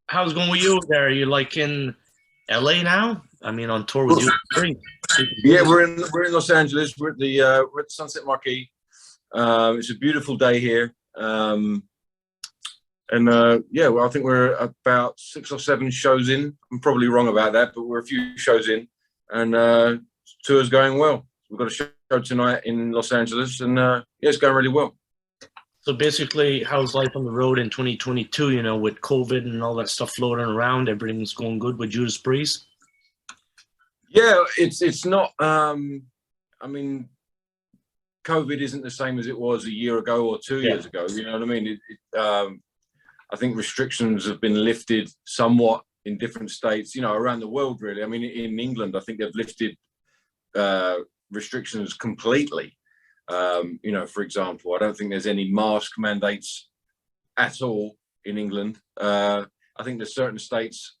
how's it going with you over there? Are you like in LA now? I mean, on tour with Judas Priest. Yeah, we're in Los Angeles. We're at the Sunset Marquee. It's a beautiful day here. Yeah, well, I think we're about 6 or 7 shows in. I'm probably wrong about that, but we're a few shows in, and tour's going well. We've got a show tonight in Los Angeles, and yeah, it's going really well. So basically, how's life on the road in 2022? You know, with COVID and all that stuff floating around, everything's going good with Judas Priest. Yeah, it's not. I mean, COVID isn't the same as it was a year ago or 2 years ago. You know what I mean? I think restrictions have been lifted somewhat in different states, you know, around the world, really. I mean, in England, I think they've lifted restrictions completely. You know, for example, I don't think there's any mask mandates at all in England. I think there's certain states.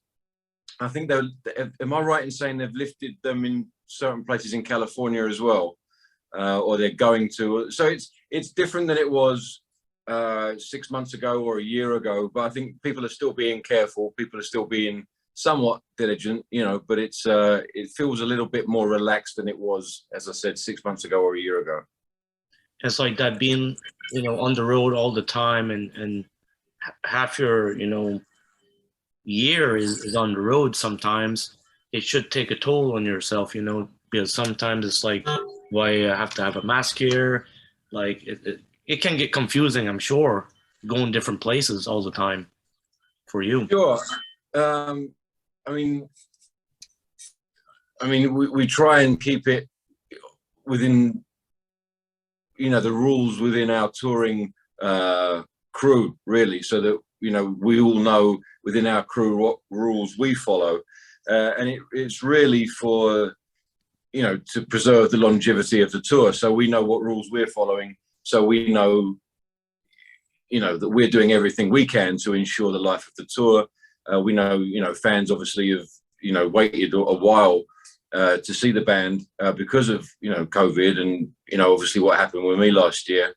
I think am I right in saying they've lifted them in certain places in California as well, or they're going to? So it's different than it was 6 months ago or a year ago. But I think people are still being careful. People are still being somewhat diligent, you know. But it feels a little bit more relaxed than it was, as I said, 6 months ago or a year ago. It's like that being, you know, on the road all the time, and half your, you know, year is on the road. Sometimes it should take a toll on yourself, you know, because sometimes it's like, why I have to have a mask here? Like it can get confusing, I'm sure, going different places all the time for you. Sure. I mean, we try and keep it within, you know, the rules within our touring crew, really, so that, you know, we all know within our crew what rules we follow, and it's really for, you know, to preserve the longevity of the tour. So we know what rules we're following, so we know, you know, that we're doing everything we can to ensure the life of the tour. We know, you know, fans obviously have, you know, waited a while to see the band because of, you know, COVID and, you know, obviously what happened with me last year.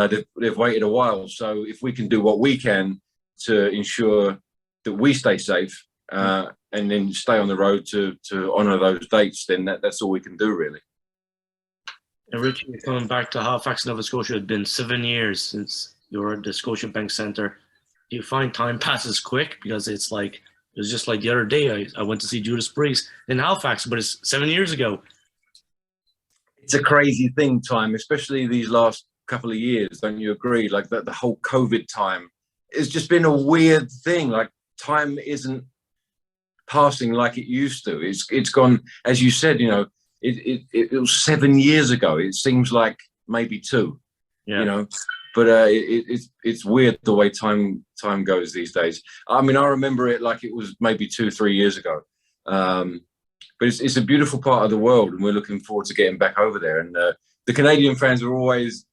They've waited a while. So if we can do what we can to ensure that we stay safe and then stay on the road to honour those dates, then that's all we can do, really. And Richie, coming back to Halifax, Nova Scotia, it's been 7 years since you were at the Scotiabank Centre. Do you find time passes quick? Because it's like, it was just like the other day, I went to see Judas Priest in Halifax, but it's 7 years ago. It's a crazy thing, time, especially these last couple of years. Don't you agree? Like the whole COVID time, it's just been a weird thing. Like time isn't passing like it used to. It's gone, as you said, you know, it was 7 years ago. It seems like maybe 2, you know, but it's weird the way time goes these days. I mean, I remember it like it was maybe 2-3 years ago. But it's a beautiful part of the world, and we're looking forward to getting back over there. And the Canadian fans are always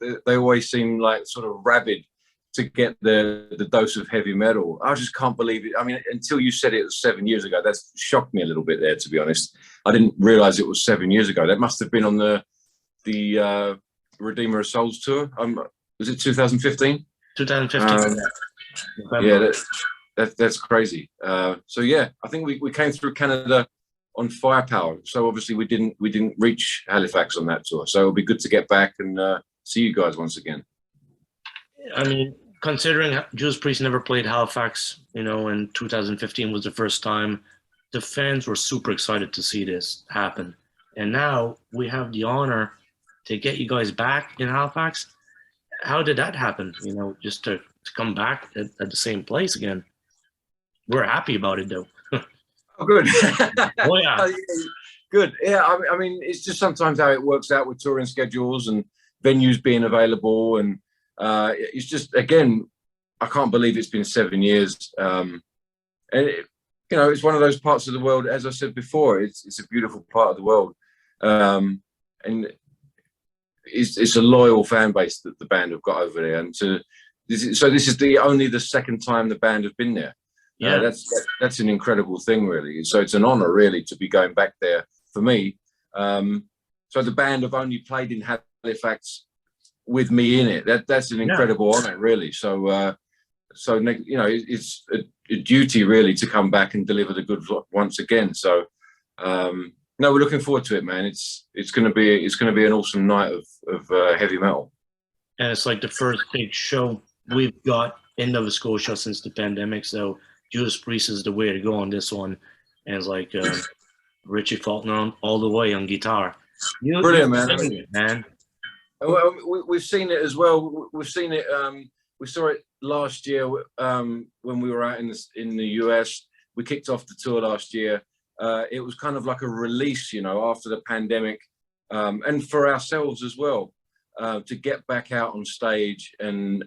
seem like sort of rabid to get the dose of heavy metal. I just can't believe it. I mean, until you said it was 7 years ago, that's shocked me a little bit there, to be honest. I didn't realize it was 7 years ago. That must have been on the Redeemer of Souls tour. Was it 2015? 2015. Yeah, that's crazy. So yeah, I think we came through Canada on firepower. So obviously we didn't reach Halifax on that tour. So it'll be good to get back and see you guys once again. I mean, considering Judas Priest never played Halifax, you know, and 2015 was the first time, the fans were super excited to see this happen. And now we have the honor to get you guys back in Halifax. How did that happen? You know, just to come back at the same place again. We're happy about it, though. Oh, good. Oh, yeah. Good. Yeah, I mean, it's just sometimes how it works out with touring schedules and venues being available. And it's just, again, I can't believe it's been 7 years. And, you know, it's one of those parts of the world, as I said before, it's a beautiful part of the world. And it's a loyal fan base that the band have got over there. And this is only the second time the band have been there. Yeah, that's an incredible thing, really. So it's an honor, really, to be going back there for me. So the band have only played in Halifax with me in it. That's an incredible honor, really. So you know, it's duty really to come back and deliver the goods once again. So no, we're looking forward to it, man. It's going to be an awesome night of heavy metal. And it's like the first big show we've got in Nova Scotia since the pandemic. So Judas Priest is the way to go on this one. And it's like Richie Faulkner all the way on guitar. Brilliant, man. Man. Well, we've seen it as well. We've seen it. We saw it last year when we were out in the US. We kicked off the tour last year. It was kind of like a release, after the pandemic, and for ourselves as well, to get back out on stage and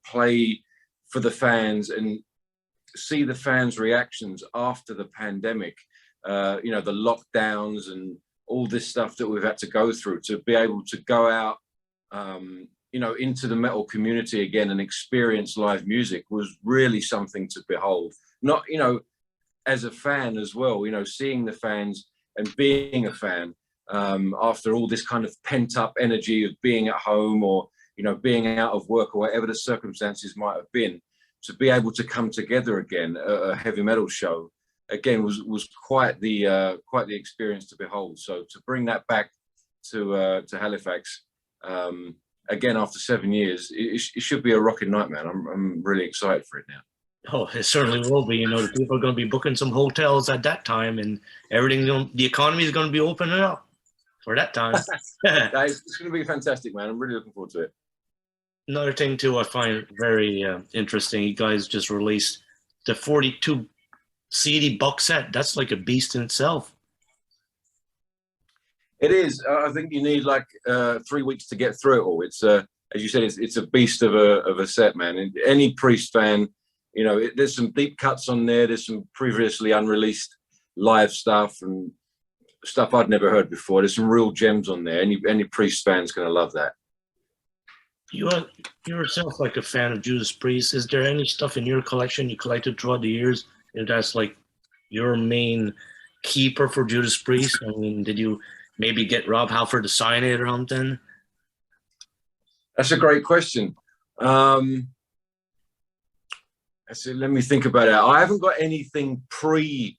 play for the fans and see the fans' reactions after the pandemic. The lockdowns and all this stuff that we've had to go through, to be able to go out into the metal community again and experience live music was really something to behold. Not, as a fan as well, seeing the fans and being a fan after all this kind of pent up energy of being at home or, being out of work or whatever the circumstances might have been, to be able to come together again at a heavy metal show again was quite the experience to behold. So to bring that back to Halifax, again, after 7 years, it should be a rocking night, man. I'm really excited for it now. Oh, it certainly will be. The people are going to be booking some hotels at that time, and the economy is going to be opening up for that time. It's going to be fantastic, man. I'm really looking forward to it. Another thing, too, I find very interesting, you guys just released the 42 CD box set. That's like a beast in itself. It is. I think you need like 3 weeks to get through it all. It's as you said, it's a beast of a set, man. And any Priest fan, there's some deep cuts on there. There's some previously unreleased live stuff and stuff I'd never heard before. There's some real gems on there. Any Priest fan's gonna love that. You are yourself like a fan of Judas Priest. Is there any stuff in your collection you collected throughout the years that's like your main keeper for Judas Priest? I mean, did you maybe get Rob Halford to sign it or something? That's a great question. Let me think about it. I haven't got anything pre-joining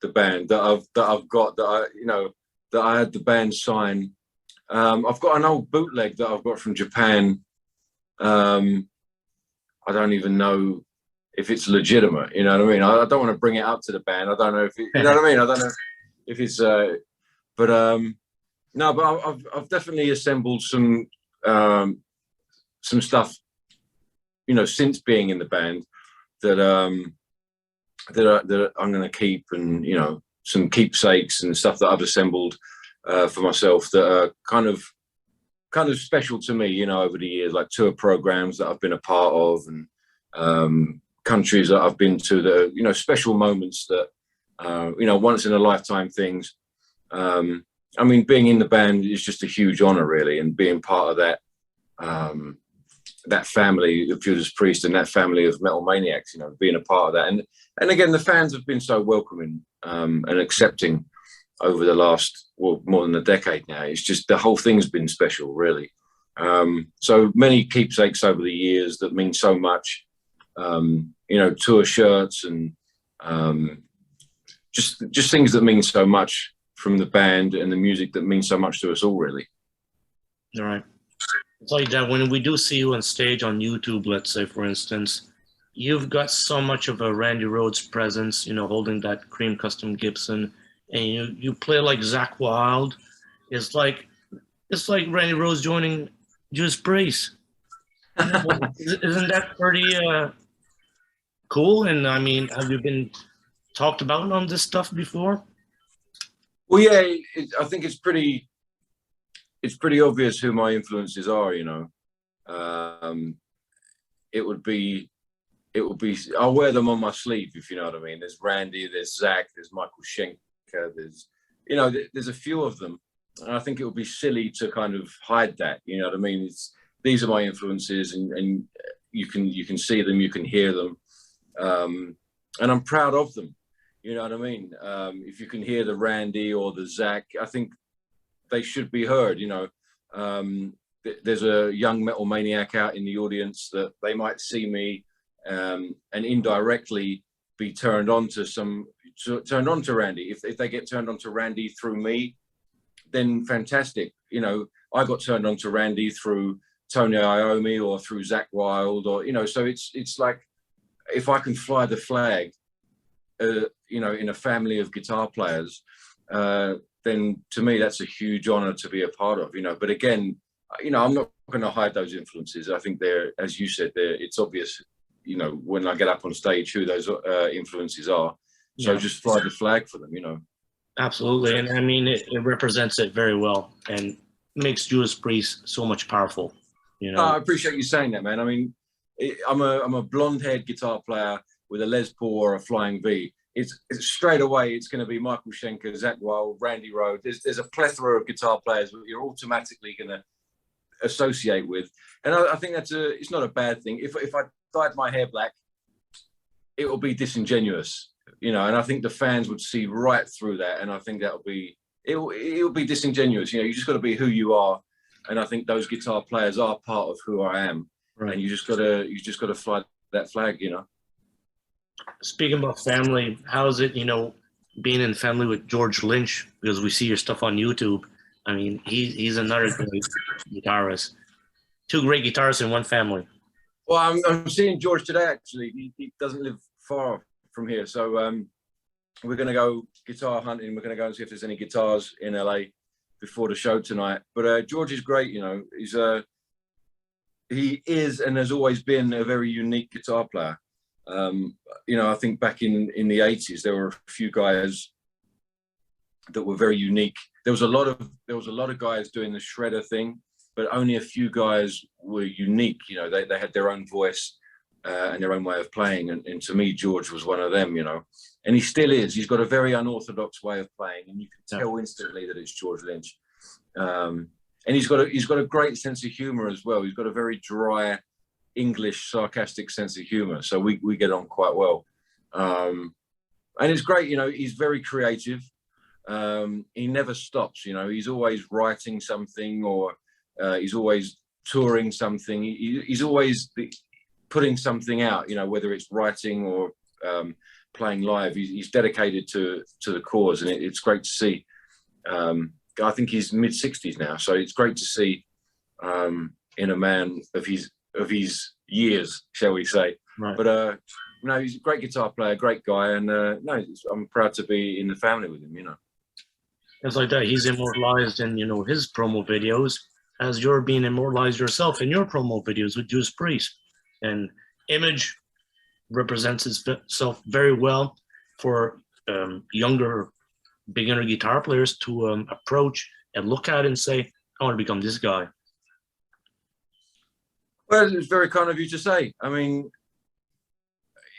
the band that I've got that I had the band sign. I've got an old bootleg that I've got from Japan. I don't even know if it's legitimate. You know what I mean? I don't want to bring it up to the band. I don't know if it, you know what I mean. I don't know if it's. No, but I've definitely assembled some stuff, since being in the band that I'm going to keep, and some keepsakes and stuff that I've assembled for myself that are kind of special to me, over the years, like tour programs that I've been a part of, and countries that I've been to that are, special moments that once in a lifetime things. I mean, being in the band is just a huge honor, really, and being part of that that family of Judas Priest and that family of Metal Maniacs, being a part of that. And again, the fans have been so welcoming and accepting over the last, more than a decade now. It's just the whole thing's been special, really. So many keepsakes over the years that mean so much, tour shirts and just things that mean so much from the band and the music that means so much to us all, really. All right. It's like that when we do see you on stage on YouTube, let's say, for instance, you've got so much of a Randy Rhoads presence, holding that cream custom Gibson, and you play like Zakk Wylde. It's like Randy Rhoads joining Judas Priest. Isn't that pretty cool? And I mean, have you been talked about on this stuff before? Well, yeah, I think it's pretty obvious who my influences are. It would be. I'll wear them on my sleeve, if you know what I mean. There's Randy, there's Zakk, there's Michael Schenker, there's a few of them, and I think it would be silly to kind of hide that. You know what I mean? These are my influences, and you can see them, you can hear them, and I'm proud of them. You know what I mean? If you can hear the Randy or the Zakk, I think they should be heard. There's a young metal maniac out in the audience that they might see me and indirectly be turned on to Randy. If they get turned on to Randy through me, then fantastic. You know, I got turned on to Randy through Tony Iommi or through Zach Wilde, or, you know, so it's like, if I can fly the flag, you know, in a family of guitar players, then to me that's a huge honor to be a part of, you know. But again, you know, I'm not going to hide those influences. I think they're, as you said, it's obvious, you know, when I get up on stage who those influences are. So just fly the flag for them, you know. Absolutely. And I mean, it represents it very well and makes Judas Priest so much powerful, you know. I appreciate you saying that, man. I mean, I'm a blonde-haired guitar player with a Les Paul or a Flying V. It's straight away, it's going to be Michael Schenker, Zach Wilde, Randy Rhoads. There's a plethora of guitar players that you're automatically going to associate with. And I think it's not a bad thing. If I dyed my hair black, it will be disingenuous, you know, and I think the fans would see right through that. And I think it'll be disingenuous. You know, you just got to be who you are. And I think those guitar players are part of who I am. Right. And you just gotta fly that flag, you know. Speaking about family, how is it, you know, being in family with George Lynch? Because we see your stuff on YouTube. I mean, he's another great guitarist. Two great guitarists in one family. Well, I'm seeing George today, actually. He doesn't live far from here. So we're going to go guitar hunting. We're going to go and see if there's any guitars in LA before the show tonight. But George is great, you know. He is and has always been a very unique guitar player. You know, I think back in the 80s, there were a few guys that were very unique. There was a lot of guys doing the shredder thing, but only a few guys were unique. You know, they had their own voice and their own way of playing. And to me, George was one of them, you know, and he still is. He's got a very unorthodox way of playing, and you can tell instantly that it's George Lynch. And he's got a great sense of humor as well. He's got a very dry, English, sarcastic sense of humor. So we get on quite well. And it's great, you know, he's very creative. He never stops, you know, he's always writing something, or he's always touring something. He's always putting something out, you know, whether it's writing or playing live. He's dedicated to the cause, and it's great to see. I think he's mid-60s now, so it's great to see in a man of his years, shall we say. Right. But no, he's a great guitar player, great guy, and no, I'm proud to be in the family with him, you know. It's like that. He's immortalized in, you know, his promo videos, as you're being immortalized yourself in your promo videos with Judas Priest. And image represents itself very well for younger beginner guitar players to approach and look at and say, I want to become this guy. Well, it's very kind of you to say. I mean,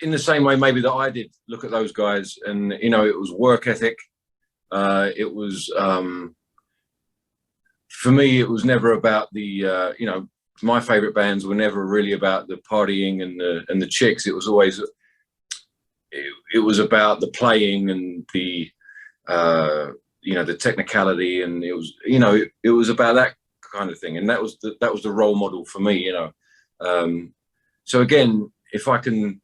in the same way maybe that I did look at those guys, and, you know, it was work ethic. It was, for me, it was never about the, you know, my favorite bands were never really about the partying and the chicks. It was always, it was about the playing and the, you know, the technicality, and it was, you know, it was about that kind of thing. And that was the role model for me, you know. So again, if I can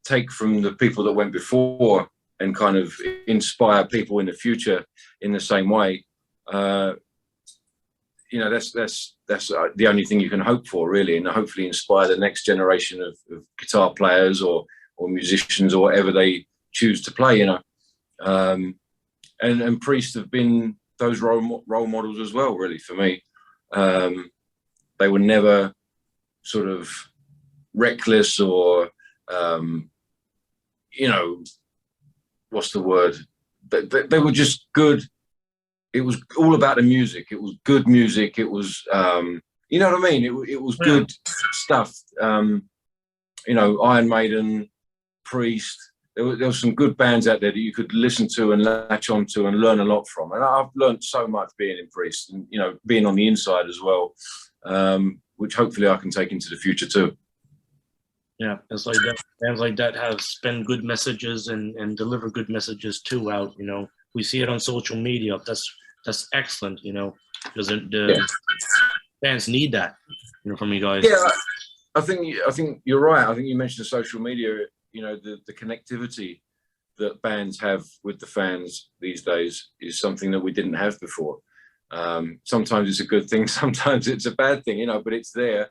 take from the people that went before and kind of inspire people in the future in the same way, you know, that's the only thing you can hope for, really, and hopefully inspire the next generation of guitar players or musicians or whatever they choose to play, you know. And Priest have been those role models as well, really, for me. They were never sort of reckless or, you know, what's the word? They were just good. It was all about the music. It was good music. It was, you know what I mean? It was good stuff. You know, Iron Maiden, Priest. There was some good bands out there that you could listen to and latch onto and learn a lot from. And I've learned so much being in Priest, and, you know, being on the inside as well, which hopefully I can take into the future too. Yeah, it's like that. Bands like that have spent good messages and deliver good messages too out. You know, we see it on social media. That's excellent. You know, because the fans need that. You know, from you guys. Yeah, I think you're right. I think you mentioned social media. You know, the connectivity that bands have with the fans these days is something that we didn't have before. Sometimes it's a good thing, sometimes it's a bad thing, you know, but it's there.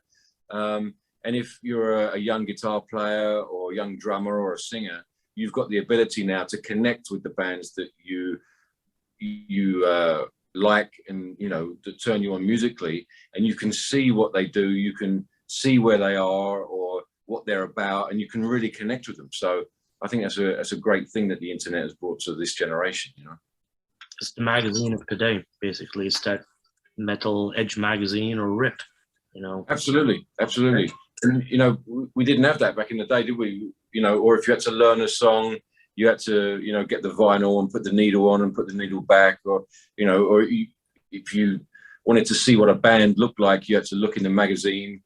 And if you're a young guitar player or a young drummer or a singer, you've got the ability now to connect with the bands that you like, and you know, that turn you on musically, and you can see what they do, you can see where they are or what they're about, and you can really connect with them. So I think that's a great thing that the internet has brought to this generation, you know. It's the magazine of today, basically. It's that Metal Edge magazine or Rip, you know. Absolutely, absolutely. And you know, we didn't have that back in the day, did we? You know, or if you had to learn a song, you had to, you know, get the vinyl and put the needle on and put the needle back, or you know, or if you wanted to see what a band looked like, you had to look in the magazine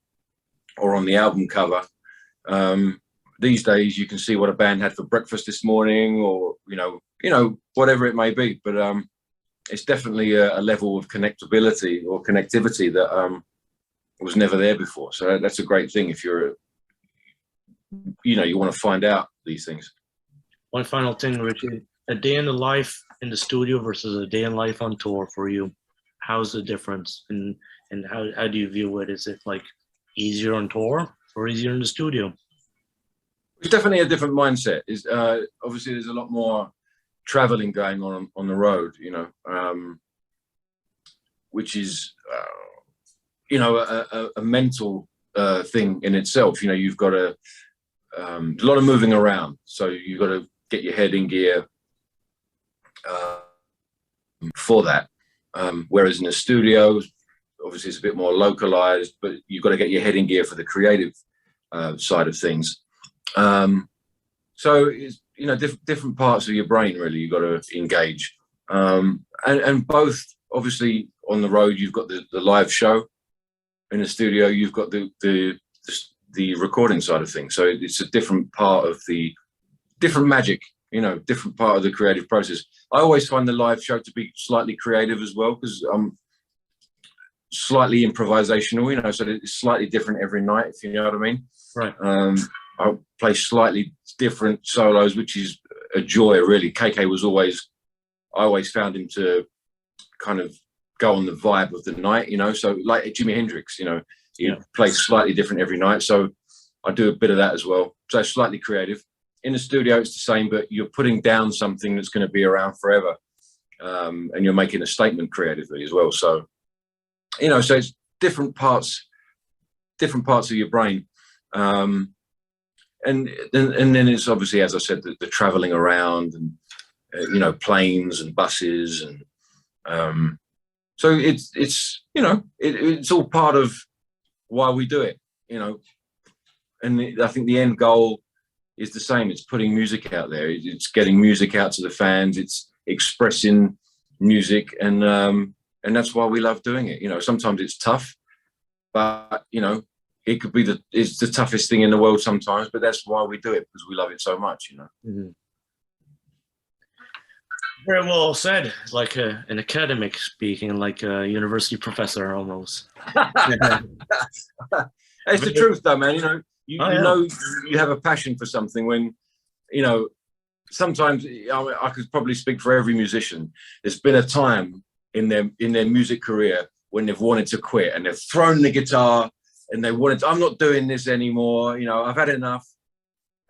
or on the album cover. These days, you can see what a band had for breakfast this morning, or you know, whatever it may be. But it's definitely a level of connectability or connectivity that was never there before. So that's a great thing if you're, you know, you want to find out these things. One final thing, Richie, a day in the life in the studio versus a day in life on tour for you. How's the difference, and how do you view it? Is it like easier on tour or easier in the studio? It's definitely a different mindset. Is obviously there's a lot more traveling going on the road, you know, which is you know, a mental thing in itself. You know, you've got a lot of moving around, so you've got to get your head in gear for that. Whereas in the studio, obviously it's a bit more localized, but you've got to get your head in gear for the creative side of things. So it's, you know, different parts of your brain really you've got to engage, and both obviously on the road you've got the live show, in the studio you've got the recording side of things. So it's a different part of the different magic, you know, different part of the creative process. I always find the live show to be slightly creative as well, because I'm slightly improvisational, you know, so it's slightly different every night, if you know what I mean. Right. I'll play slightly different solos, which is a joy, really. KK was always, I always found him to kind of go on the vibe of the night, you know. So like Jimi Hendrix, you know, he plays slightly different every night. So I do a bit of that as well. So slightly creative. In the studio, it's the same, but you're putting down something that's going to be around forever, and you're making a statement creatively as well. So, you know, so it's different parts of your brain. And then it's obviously, as I said, the traveling around, and you know, planes and buses, and so it's you know, it's all part of why we do it, you know. And I think the end goal is the same. It's putting music out there. It's getting music out to the fans. It's expressing music, and that's why we love doing it. You know, sometimes it's tough, but you know, it could be it's the toughest thing in the world sometimes, but that's why we do it, because we love it so much, you know. Mm-hmm. Very well said. Like an academic speaking, like a university professor almost. It's the truth, though, man. You know, you know, you have a passion for something when, you know, sometimes I could probably speak for every musician. There's been a time in their music career when they've wanted to quit, and they've thrown the guitar, and they wanted to, I'm not doing this anymore, you know, I've had enough.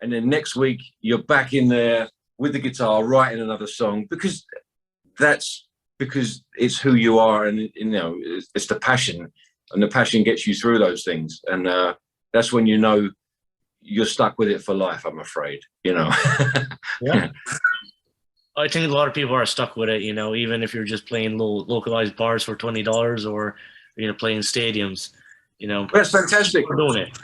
And then next week you're back in there with the guitar writing another song, because it's who you are, and you know, it's the passion, and the passion gets you through those things. And that's when you know you're stuck with it for life, I'm afraid, you know. Yeah. I think a lot of people are stuck with it, you know, even if you're just playing little localized bars for $20, or, you know, playing stadiums. You know, that's fantastic. We're doing it.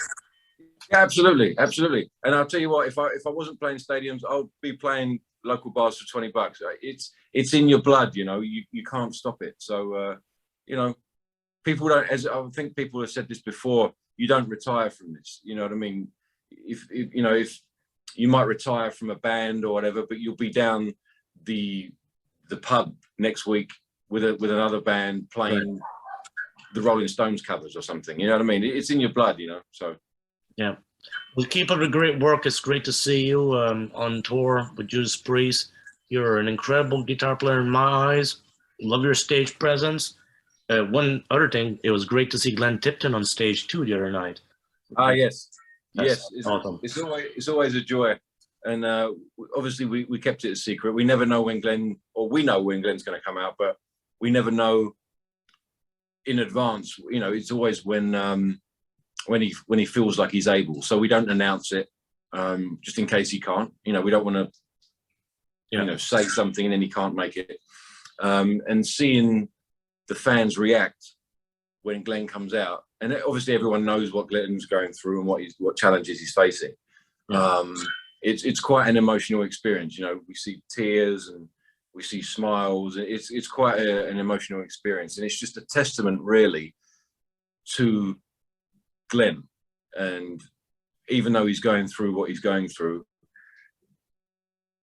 Yeah, absolutely, absolutely. And I'll tell you what, if I wasn't playing stadiums, I'll be playing local bars for $20. It's in your blood, you know. You can't stop it. So you know, people don't. As I think people have said this before, you don't retire from this. You know what I mean? If you know, if you might retire from a band or whatever, but you'll be down the pub next week with another band playing the Rolling Stones covers or something, you know what I mean? It's in your blood, you know. So Yeah. Well, keep up the great work. It's great to see you on tour with Judas Priest. You're an incredible guitar player in my eyes. Love your stage presence. One other thing, it was great to see Glenn Tipton on stage too the other night. Ah, yes, That's yes. awesome. It's always a joy, and obviously we kept it a secret. We never know when Glenn, or we know when Glenn's going to come out, but we never know in advance. You know, it's always when he feels like he's able. So we don't announce it just in case he can't. You know, we don't want to say something and then he can't make it. And seeing the fans react when Glenn comes out, and obviously everyone knows what Glenn's going through and what challenges he's facing. Yeah. It's quite an emotional experience. You know, we see tears and we see smiles. It's quite an emotional experience, and it's just a testament, really, to Glenn. And even though he's going through what he's going through,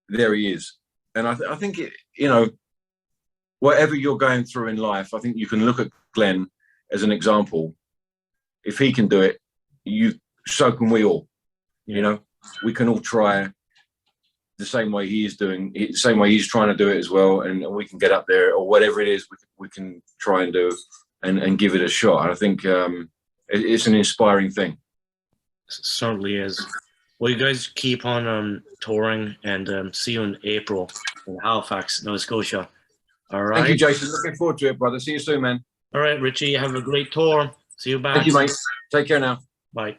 there he is. And I think whatever you're going through in life, I think you can look at Glenn as an example. If he can do it, so can we all. Yeah. You know, we can all try the same way he is doing, the same way he's trying to do it as well, and we can get up there, or whatever it is we can try and do, and give it a shot. I think it's an inspiring thing. It certainly is. Well, you guys keep on touring, and see you in April in Halifax, Nova Scotia. All right. Thank you, Jason. Looking forward to it, brother. See you soon, man. All right, Richie. Have a great tour. See you back. Thank you, mate. Take care now. Bye.